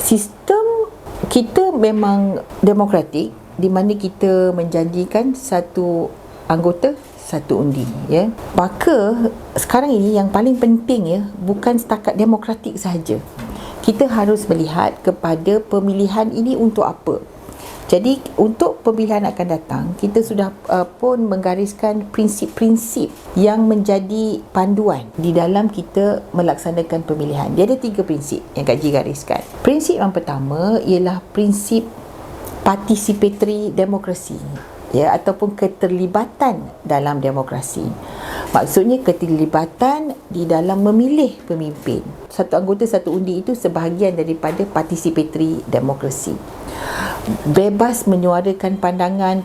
Sistem kita memang demokratik, di mana kita menjanjikan satu anggota satu undi, ya. Maka sekarang ini yang paling penting, ya, bukan setakat demokratik sahaja. Kita harus melihat kepada pemilihan ini untuk apa. Jadi untuk pemilihan akan datang, kita sudah pun menggariskan prinsip-prinsip yang menjadi panduan di dalam kita melaksanakan pemilihan. Dia ada 3 prinsip yang Kak Ji gariskan. Prinsip yang pertama ialah prinsip participatory demokrasi, ya, ataupun keterlibatan dalam demokrasi. Maksudnya keterlibatan di dalam memilih pemimpin. Satu anggota satu undi itu sebahagian daripada participatory demokrasi. Bebas menyuarakan pandangan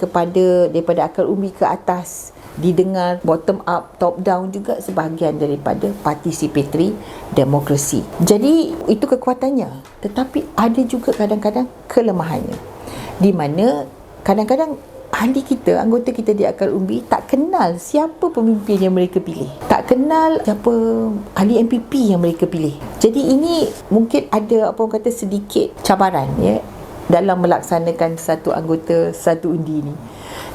daripada akar umbi ke atas, didengar bottom up, top down juga sebahagian daripada participatory demokrasi. Jadi itu kekuatannya, tetapi ada juga kadang-kadang kelemahannya, di mana kadang-kadang ahli kita, anggota kita di akar umbi tak kenal siapa pemimpin yang mereka pilih, tak kenal siapa ahli MPP yang mereka pilih. Jadi ini mungkin ada sedikit cabaran, ya, dalam melaksanakan satu anggota satu undi ni.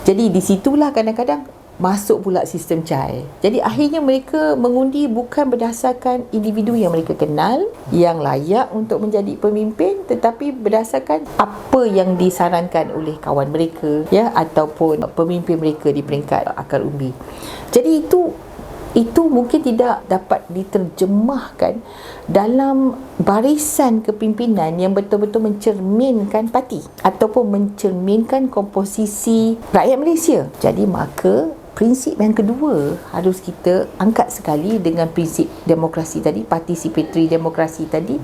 Jadi di situlah kadang-kadang masuk pula sistem CHAI. Jadi akhirnya mereka mengundi bukan berdasarkan individu yang mereka kenal yang layak untuk menjadi pemimpin, tetapi berdasarkan apa yang disarankan oleh kawan mereka, ya, ataupun pemimpin mereka di peringkat akar umbi. Jadi itu mungkin tidak dapat diterjemahkan dalam barisan kepimpinan yang betul-betul mencerminkan parti ataupun mencerminkan komposisi rakyat Malaysia. Jadi maka prinsip yang kedua harus kita angkat sekali dengan prinsip demokrasi tadi, participatory demokrasi tadi,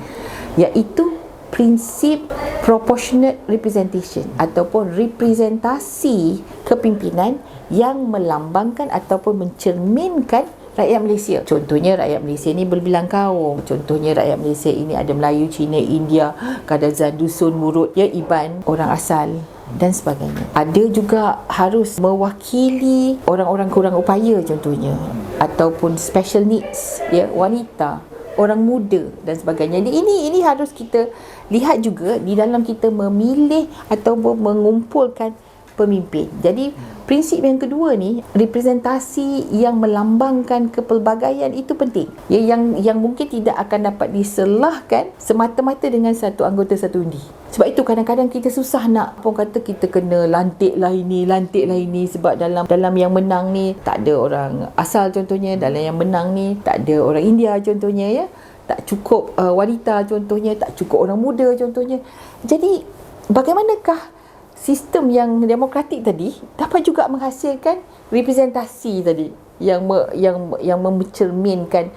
iaitu prinsip proportionate representation ataupun representasi kepimpinan yang melambangkan ataupun mencerminkan rakyat Malaysia. Contohnya rakyat Malaysia ni berbilang kaum. Contohnya rakyat Malaysia ini ada Melayu, Cina, India, Kadazan, Dusun, Murut, ya, Iban, orang asal dan sebagainya. Ada juga harus mewakili orang-orang kurang upaya contohnya, ataupun special needs, ya, wanita, orang muda dan sebagainya. Ini harus kita lihat juga di dalam kita memilih ataupun mengumpulkan pemimpin. Jadi prinsip yang kedua ni, representasi yang melambangkan kepelbagaian itu penting. Yang mungkin tidak akan dapat diselahkan semata-mata dengan satu anggota satu undi. Sebab itu kadang-kadang kita susah nak kita kena lantik lah ini sebab dalam yang menang ni tak ada orang asal contohnya, dalam yang menang ni tak ada orang India contohnya, ya. Tak cukup wanita contohnya, tak cukup orang muda contohnya. Jadi bagaimanakah sistem yang demokratik tadi dapat juga menghasilkan representasi tadi yang mencerminkan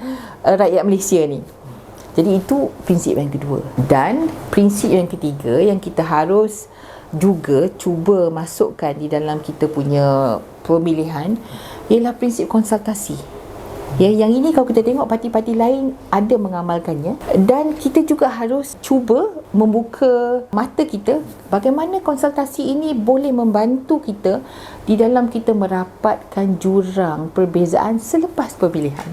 rakyat Malaysia ni. Jadi itu prinsip yang kedua. Dan prinsip yang ketiga yang kita harus juga cuba masukkan di dalam kita punya pemilihan ialah prinsip konsultasi. Ya, yang ini kalau kita tengok parti-parti lain ada mengamalkannya, dan kita juga harus cuba membuka mata kita bagaimana konsultasi ini boleh membantu kita di dalam kita merapatkan jurang perbezaan selepas pemilihan.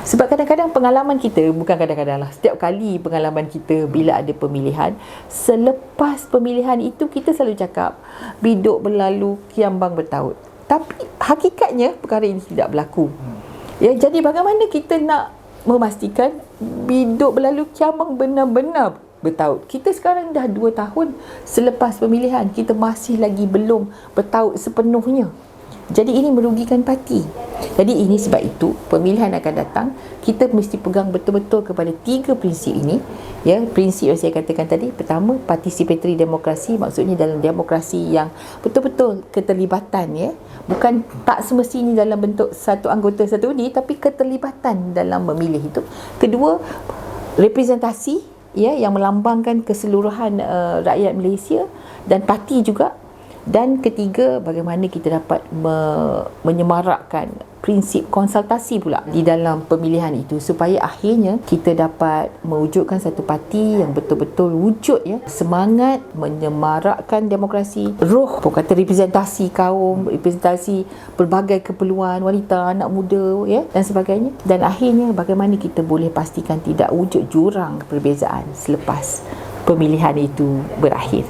Sebab kadang-kadang pengalaman kita, bukan kadang-kadang lah, setiap kali pengalaman kita bila ada pemilihan, selepas pemilihan itu kita selalu cakap biduk berlalu kiambang bertaut, tapi hakikatnya perkara ini tidak berlaku. Ya, jadi bagaimana kita nak memastikan biduk berlalu kiambang benar-benar bertaut? Kita sekarang dah 2 tahun selepas pemilihan, kita masih lagi belum bertaut sepenuhnya. Jadi ini merugikan parti. Jadi ini sebab itu pemilihan akan datang, kita mesti pegang betul-betul kepada 3 prinsip ini. Ya, prinsip yang saya katakan tadi, pertama participatory demokrasi, maksudnya dalam demokrasi yang betul-betul keterlibatan, ya. Bukan tak semestinya dalam bentuk satu anggota satu undi, tapi keterlibatan dalam memilih itu. Kedua, representasi, ya, yang melambangkan keseluruhan rakyat Malaysia dan parti juga. Dan ketiga, bagaimana kita dapat menyemarakkan prinsip konsultasi pula di dalam pemilihan itu, supaya akhirnya kita dapat mewujudkan satu parti yang betul-betul wujud, ya, semangat menyemarakkan demokrasi, roh kata representasi kaum, representasi pelbagai keperluan wanita, anak muda, ya, dan sebagainya. Dan akhirnya bagaimana kita boleh pastikan tidak wujud jurang perbezaan selepas pemilihan itu berakhir.